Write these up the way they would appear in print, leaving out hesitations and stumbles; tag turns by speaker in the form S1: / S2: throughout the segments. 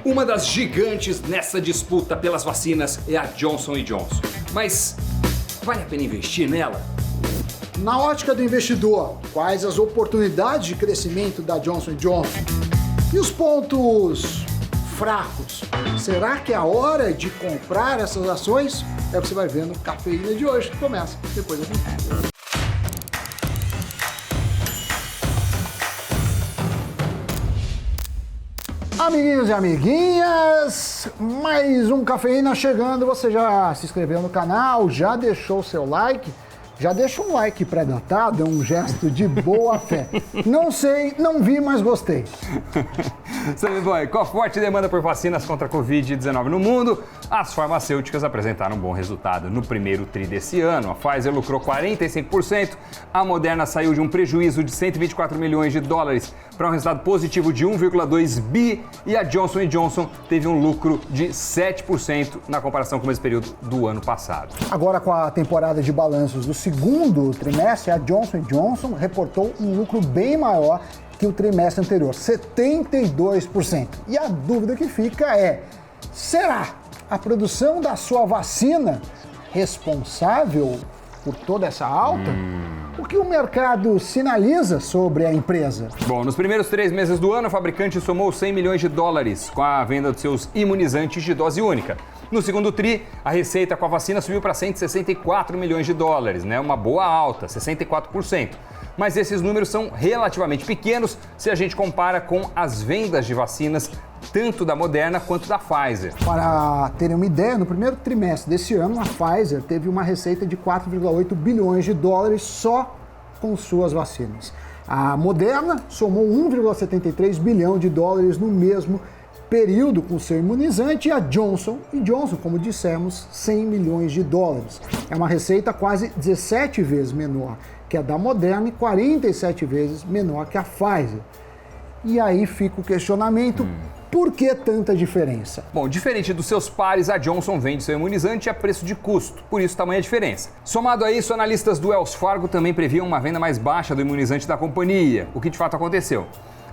S1: Uma das gigantes nessa disputa pelas vacinas é a Johnson & Johnson. Mas vale a pena investir nela?
S2: Na ótica do investidor, quais as oportunidades de crescimento da Johnson & Johnson? E os pontos fracos? Será que é a hora de comprar essas ações? É o que você vai ver no Cafeína de hoje, que começa depois da vinheta. Amiguinhos e amiguinhas, mais um Cafeína chegando. Você já se inscreveu no canal, já deixou o seu like? Já deixa um like pré-datado, é um gesto de boa fé. Não sei, não vi, mas gostei.
S1: Sammy Boy, com a forte demanda por vacinas contra a Covid-19 no mundo, as farmacêuticas apresentaram um bom resultado no primeiro tri desse ano. A Pfizer lucrou 45%, a Moderna saiu de um prejuízo de 124 milhões de dólares para um resultado positivo de 1,2 bi e a Johnson & Johnson teve um lucro de 7% na comparação com o mesmo período do ano passado.
S2: Agora, com a temporada de balanços do segundo trimestre, a Johnson & Johnson reportou um lucro bem maior que o trimestre anterior, 72%. E a dúvida que fica é, será a produção da sua vacina responsável por toda essa alta? O que o mercado sinaliza sobre a empresa?
S1: Bom, nos primeiros 3 meses do ano, a fabricante somou 100 milhões de dólares com a venda de seus imunizantes de dose única. No segundo tri, a receita com a vacina subiu para 164 milhões de dólares, né? Uma boa alta, 64%. Mas esses números são relativamente pequenos se a gente compara com as vendas de vacinas tanto da Moderna quanto da Pfizer.
S2: Para terem uma ideia, no primeiro trimestre desse ano, a Pfizer teve uma receita de 4,8 bilhões de dólares só com suas vacinas. A Moderna somou 1,73 bilhão de dólares no mesmo período com seu imunizante e a Johnson & Johnson, como dissemos, 100 milhões de dólares. É uma receita quase 17 vezes menor que a da Moderna e 47 vezes menor que a Pfizer. E aí fica o questionamento, por que tanta diferença?
S1: Bom, diferente dos seus pares, a Johnson vende seu imunizante a preço de custo, por isso tamanha diferença. Somado a isso, analistas do Wells Fargo também previam uma venda mais baixa do imunizante da companhia, o que de fato aconteceu.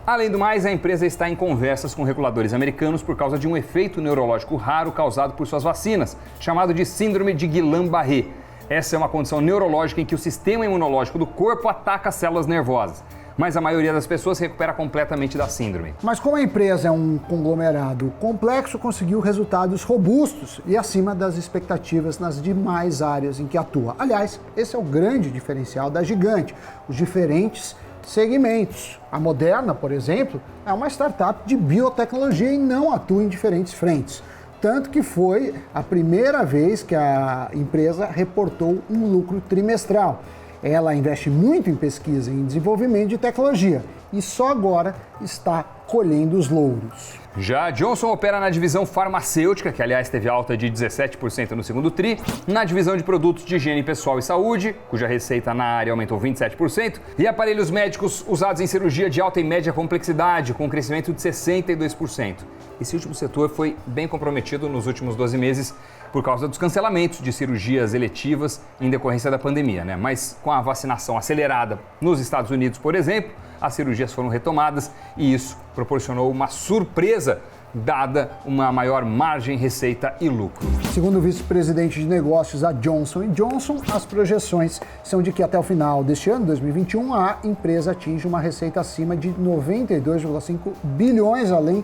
S1: Além do mais, a empresa está em conversas com reguladores americanos por causa de um efeito neurológico raro causado por suas vacinas, chamado de síndrome de Guillain-Barré. Essa é uma condição neurológica em que o sistema imunológico do corpo ataca as células nervosas, mas a maioria das pessoas se recupera completamente da síndrome.
S2: Mas como a empresa é um conglomerado complexo, conseguiu resultados robustos e acima das expectativas nas demais áreas em que atua. Aliás, esse é o grande diferencial da gigante, os diferentes segmentos. A Moderna, por exemplo, é uma startup de biotecnologia e não atua em diferentes frentes. Tanto que foi a primeira vez que a empresa reportou um lucro trimestral. Ela investe muito em pesquisa e em desenvolvimento de tecnologia e só agora está colhendo os louros.
S1: Já a Johnson opera na divisão farmacêutica, que aliás teve alta de 17% no segundo tri, na divisão de produtos de higiene pessoal e saúde, cuja receita na área aumentou 27%, e aparelhos médicos usados em cirurgia de alta e média complexidade, com um crescimento de 62%. Esse último setor foi bem comprometido nos últimos 12 meses por causa dos cancelamentos de cirurgias eletivas em decorrência da pandemia, né? Mas com a vacinação acelerada nos Estados Unidos, por exemplo, as cirurgias foram retomadas e isso proporcionou uma surpresa, dada uma maior margem, receita e lucro.
S2: Segundo o vice-presidente de negócios da Johnson & Johnson, as projeções são de que até o final deste ano, 2021, a empresa atinge uma receita acima de 92,5 bilhões, além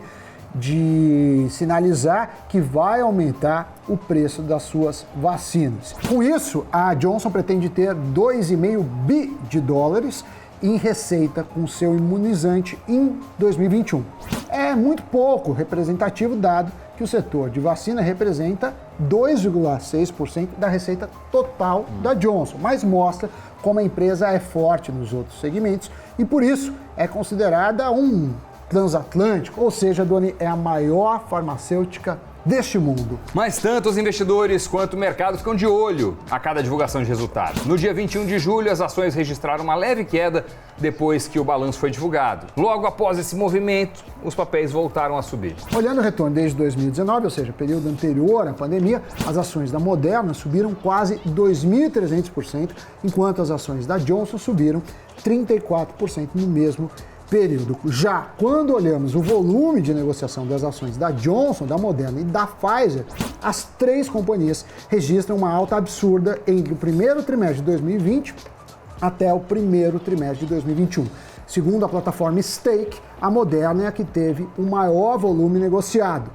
S2: de sinalizar que vai aumentar o preço das suas vacinas. Com isso, a Johnson pretende ter 2,5 bi de dólares em receita com seu imunizante em 2021. É muito pouco representativo, dado que o setor de vacina representa 2,6% da receita total da Johnson, mas mostra como a empresa é forte nos outros segmentos e por isso é considerada um transatlântico, ou seja, Doni, é a maior farmacêutica deste mundo.
S1: Mas tanto os investidores quanto o mercado ficam de olho a cada divulgação de resultados. No dia 21 de julho, as ações registraram uma leve queda depois que o balanço foi divulgado. Logo após esse movimento, os papéis voltaram a subir.
S2: Olhando o retorno desde 2019, ou seja, período anterior à pandemia, as ações da Moderna subiram quase 2.300%, enquanto as ações da Johnson subiram 34% no mesmo período. Já quando olhamos o volume de negociação das ações da Johnson, da Moderna e da Pfizer, as três companhias registram uma alta absurda entre o primeiro trimestre de 2020 até o primeiro trimestre de 2021. Segundo a plataforma Stake, a Moderna é a que teve o maior volume negociado,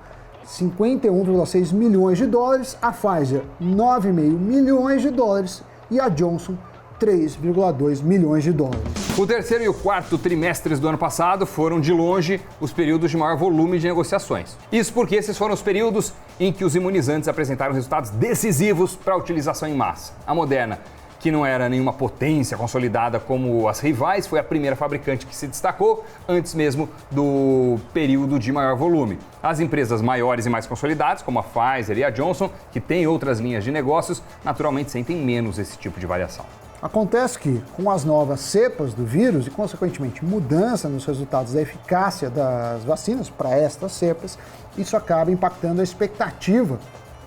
S2: 51,6 milhões de dólares, a Pfizer 9,5 milhões de dólares e a Johnson 3,2 milhões de dólares.
S1: O terceiro e o quarto trimestres do ano passado foram, de longe, os períodos de maior volume de negociações. Isso porque esses foram os períodos em que os imunizantes apresentaram resultados decisivos para a utilização em massa. A Moderna, que não era nenhuma potência consolidada como as rivais, foi a primeira fabricante que se destacou antes mesmo do período de maior volume. As empresas maiores e mais consolidadas, como a Pfizer e a Johnson, que têm outras linhas de negócios, naturalmente sentem menos esse tipo de variação.
S2: Acontece que, com as novas cepas do vírus e, consequentemente, mudança nos resultados da eficácia das vacinas para estas cepas, isso acaba impactando a expectativa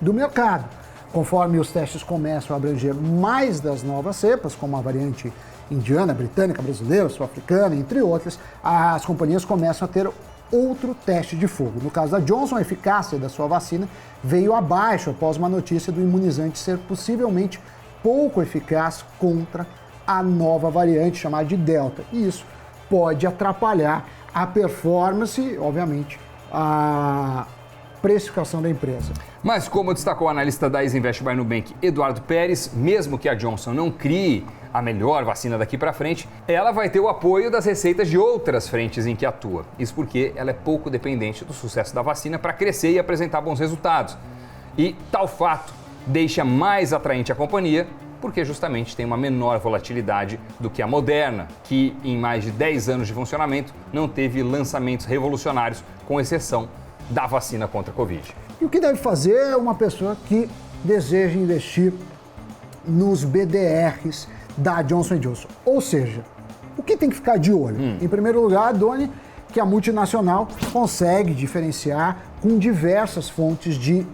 S2: do mercado. Conforme os testes começam a abranger mais das novas cepas, como a variante indiana, britânica, brasileira, sul-africana, entre outras, as companhias começam a ter outro teste de fogo. No caso da Johnson, a eficácia da sua vacina veio abaixo após uma notícia do imunizante ser possivelmente pouco eficaz contra a nova variante chamada de Delta. E isso pode atrapalhar a performance, obviamente, a precificação da empresa.
S1: Mas como destacou o analista da Isinvest by Nubank, Eduardo Pérez, mesmo que a Johnson não crie a melhor vacina daqui para frente, ela vai ter o apoio das receitas de outras frentes em que atua. Isso porque ela é pouco dependente do sucesso da vacina para crescer e apresentar bons resultados. E tal fato deixa mais atraente a companhia, porque justamente tem uma menor volatilidade do que a Moderna, que em mais de 10 anos de funcionamento não teve lançamentos revolucionários, com exceção da vacina contra a Covid.
S2: E o que deve fazer uma pessoa que deseja investir nos BDRs da Johnson & Johnson? Ou seja, o que tem que ficar de olho? Em primeiro lugar, Doni, que a multinacional consegue diferenciar com diversas fontes de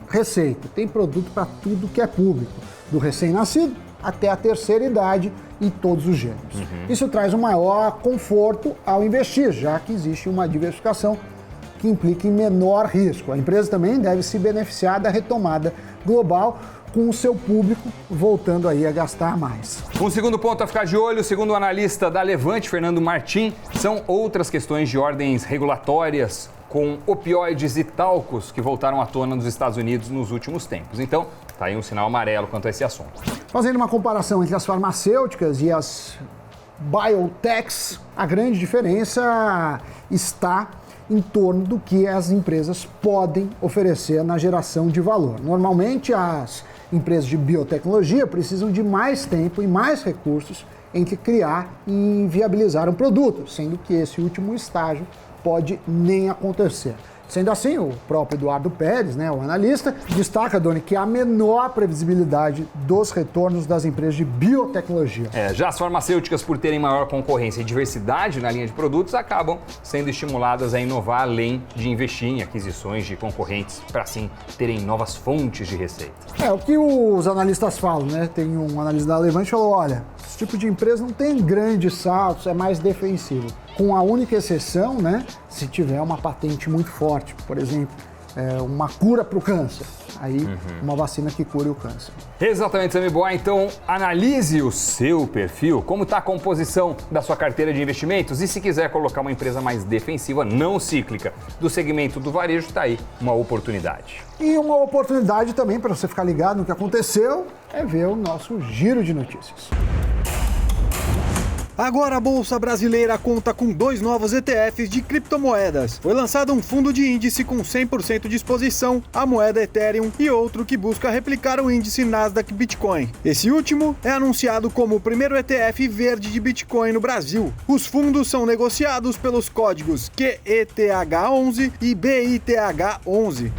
S2: receita. Tem produto para tudo que é público, do recém-nascido até a terceira idade e todos os gêneros. Isso traz um maior conforto ao investir, já que existe uma diversificação que implica em menor risco. A empresa também deve se beneficiar da retomada global, com o seu público voltando aí a gastar mais.
S1: Um segundo ponto a ficar de olho, segundo o analista da Levante, Fernando Martim, são outras questões de ordens regulatórias com opioides e talcos que voltaram à tona nos Estados Unidos nos últimos tempos. Então, tá aí um sinal amarelo quanto a esse assunto.
S2: Fazendo uma comparação entre as farmacêuticas e as biotechs, a grande diferença está em torno do que as empresas podem oferecer na geração de valor. Normalmente, as empresas de biotecnologia precisam de mais tempo e mais recursos entre criar e viabilizar um produto, sendo que esse último estágio pode nem acontecer. Sendo assim, o próprio Eduardo Pérez, o analista, destaca, Doni, que há menor previsibilidade dos retornos das empresas de biotecnologia.
S1: Já as farmacêuticas, por terem maior concorrência e diversidade na linha de produtos, acabam sendo estimuladas a inovar além de investir em aquisições de concorrentes para, assim, terem novas fontes de receita.
S2: O que os analistas falam, Tem um analista da Levante que falou, olha, esse tipo de empresa não tem grandes saltos, é mais defensivo. Com a única exceção, se tiver uma patente muito forte, por exemplo, uma cura para o câncer, aí uma vacina que cure o câncer.
S1: Exatamente, Sami Boa. Então, analise o seu perfil, como está a composição da sua carteira de investimentos e se quiser colocar uma empresa mais defensiva, não cíclica, do segmento do varejo, está aí uma oportunidade.
S2: E uma oportunidade também para você ficar ligado no que aconteceu é ver o nosso giro de notícias.
S3: Agora a Bolsa Brasileira conta com 2 novos ETFs de criptomoedas. Foi lançado um fundo de índice com 100% de exposição à moeda Ethereum e outro que busca replicar o índice Nasdaq Bitcoin. Esse último é anunciado como o primeiro ETF verde de Bitcoin no Brasil. Os fundos são negociados pelos códigos QETH11 e BITH11.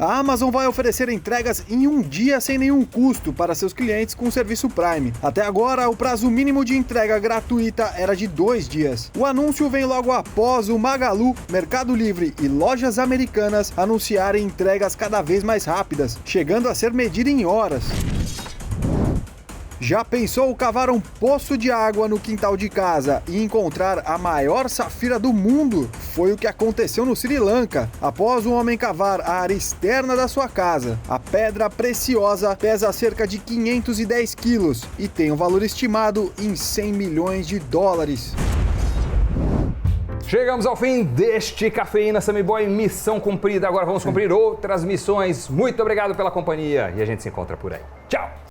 S3: A Amazon vai oferecer entregas em um dia sem nenhum custo para seus clientes com o serviço Prime. Até agora, o prazo mínimo de entrega gratuita era de 2 dias. O anúncio vem logo após o Magalu, Mercado Livre e lojas americanas anunciarem entregas cada vez mais rápidas, chegando a ser medida em horas. Já pensou cavar um poço de água no quintal de casa e encontrar a maior safira do mundo? Foi o que aconteceu no Sri Lanka, após um homem cavar a área externa da sua casa. A pedra preciosa pesa cerca de 510 quilos e tem um valor estimado em 100 milhões de dólares.
S1: Chegamos ao fim deste Cafeína Sammy Boy, missão cumprida. Agora vamos cumprir outras missões. Muito obrigado pela companhia e a gente se encontra por aí. Tchau!